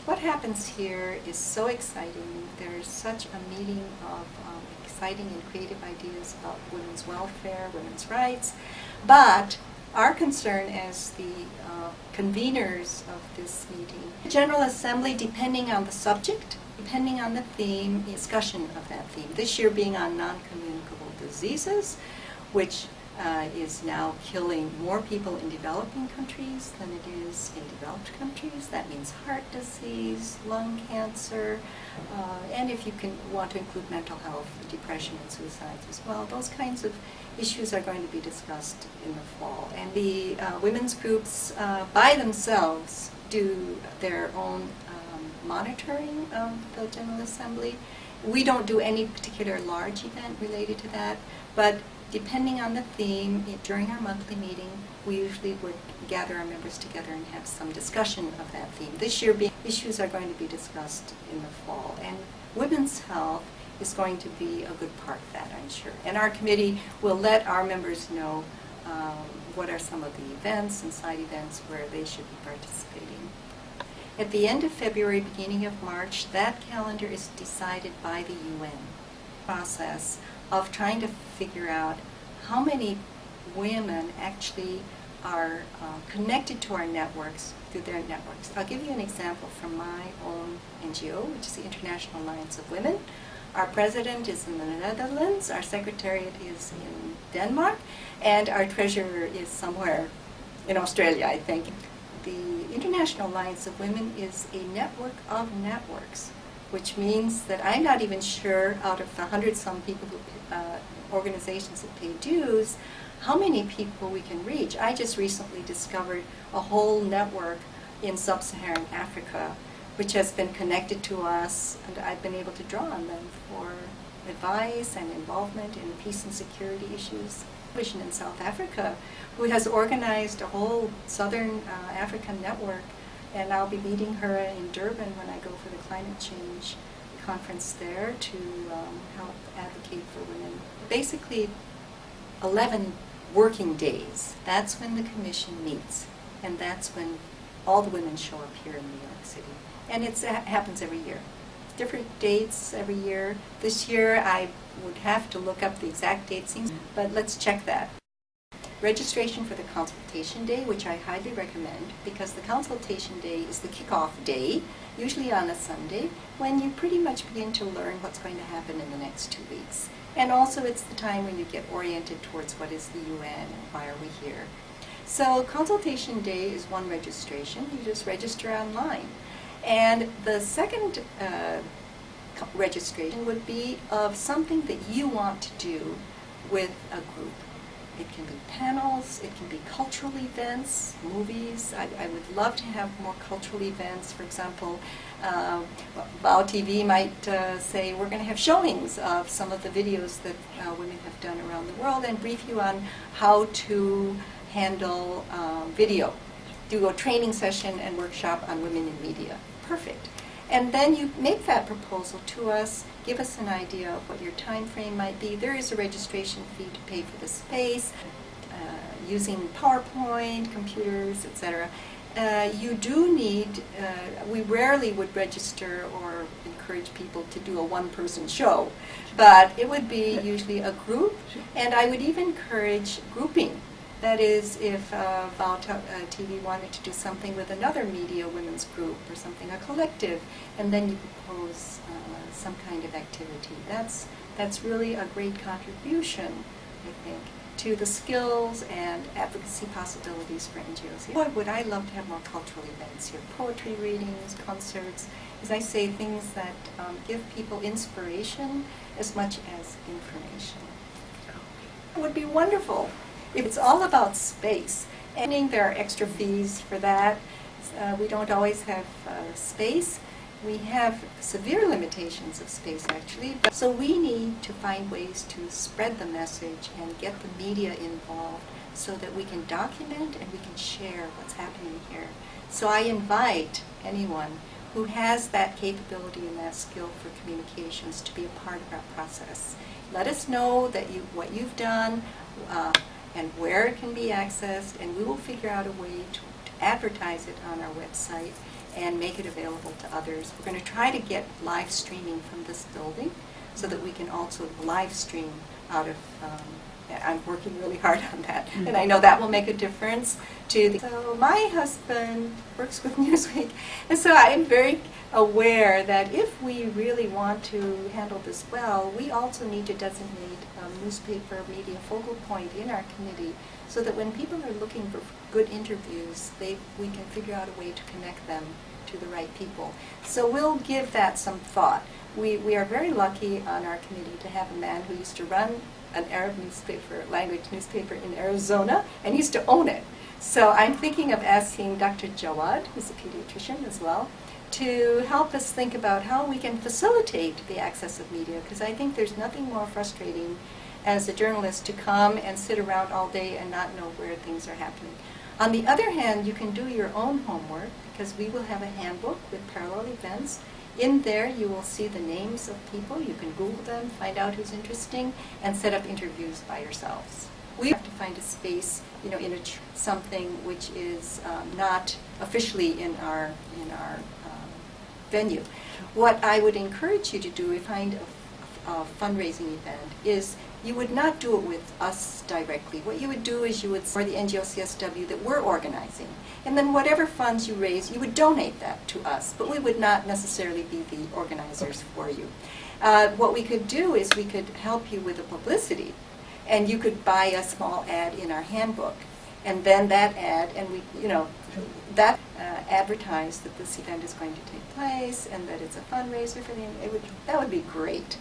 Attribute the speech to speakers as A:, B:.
A: What happens here is so exciting. There's such a meeting of exciting and creative ideas about women's welfare, women's rights, but our concern as the conveners of this meeting, the General Assembly, depending on the subject, depending on the theme, discussion of that theme. This year being on non-communicable diseases, which is now killing more people in developing countries than it is in developed countries. That means heart disease, lung cancer, and if you want to include mental health, depression, and suicides as well. Those kinds of issues are going to be discussed in the fall. And the women's groups by themselves do their own monitoring of the General Assembly. We don't do any particular large event related to that, but depending on the theme, during our monthly meeting, we usually would gather our members together and have some discussion of that theme. This year, issues are going to be discussed in the fall, and women's health is going to be a good part of that, I'm sure. And our committee will let our members know what are some of the events and side events where they should be participating. At the end of February, beginning of March, that calendar is decided by the UN process of trying to figure out how many women actually are connected to our networks through their networks. I'll give you an example from my own NGO, which is the International Alliance of Women. Our president is in the Netherlands, our secretariat is in Denmark, and our treasurer is somewhere in Australia, I think. The International Alliance of Women is a network of networks, which means that I'm not even sure, out of the 100-some people who organizations that pay dues, how many people we can reach. I just recently discovered a whole network in sub-Saharan Africa, which has been connected to us, and I've been able to draw on them for advice and involvement in peace and security issues. Vision in South Africa, who has organized a whole Southern African network, and I'll be meeting her in Durban when I go for the climate change conference there to help advocate for women. Basically, 11 working days. That's when the commission meets, and that's when all the women show up here in New York City. And it happens every year. Different dates every year. This year I would have to look up the exact dates, but let's check that. Registration for the consultation day, which I highly recommend, because the consultation day is the kickoff day, usually on a Sunday, when you pretty much begin to learn what's going to happen in the next 2 weeks. And also it's the time when you get oriented towards what is the UN and why are we here. So consultation day is one registration. You just register online. And the second registration would be of something that you want to do with a group. It can be panels, it can be cultural events, movies. I would love to have more cultural events. For example, VOW-TV might say we're going to have showings of some of the videos that women have done around the world and brief you on how to handle video. Do a training session and workshop on women in media. Perfect. And then you make that proposal to us, give us an idea of what your time frame might be. There is a registration fee to pay for the space, using PowerPoint, computers, etc. You do need, we rarely would register or encourage people to do a one-person show, but it would be usually a group, and I would even encourage grouping. That is, if VOW-TV wanted to do something with another media women's group or something, a collective, and then you propose some kind of activity. That's really a great contribution, I think, to the skills and advocacy possibilities for NGOs here. Boy, would I love to have more cultural events here. Poetry readings, concerts, as I say, things that give people inspiration as much as information. It would be wonderful. It's all about space. And there are extra fees for that. We don't always have space. We have severe limitations of space, actually. So we need to find ways to spread the message and get the media involved so that we can document and we can share what's happening here. So I invite anyone who has that capability and that skill for communications to be a part of our process. Let us know that what you've done, and where it can be accessed, and we will figure out a way to advertise it on our website and make it available to others. We're going to try to get live streaming from this building so that we can also live stream out of, I'm working really hard on that, and I know that will make a difference to the. So my husband works with Newsweek, and so I'm very aware that if we really want to handle this well, we also need to designate a newspaper media focal point in our committee so that when people are looking for good interviews, we can figure out a way to connect them to the right people. So we'll give that some thought. We are very lucky on our committee to have a man who used to run an Arab newspaper, language newspaper in Arizona, and he used to own it. So I'm thinking of asking Dr. Jawad, who's a pediatrician as well, to help us think about how we can facilitate the access of media, because I think there's nothing more frustrating as a journalist to come and sit around all day and not know where things are happening. On the other hand, you can do your own homework, because we will have a handbook with parallel events. In there, you will see the names of people. You can Google them, find out who's interesting, and set up interviews by yourselves. We have to find a space, in something which is not officially in our venue. What I would encourage you to do, if you find a fundraising event, is you would not do it with us directly. What you would do is you would for the NGO CSW that we're organizing, and then whatever funds you raise, you would donate that to us, but we would not necessarily be the organizers for you. What we could do is we could help you with the publicity, and you could buy a small ad in our handbook, and then that ad, and that advertise that this event is going to take place and that it's a fundraiser for the. That would be great,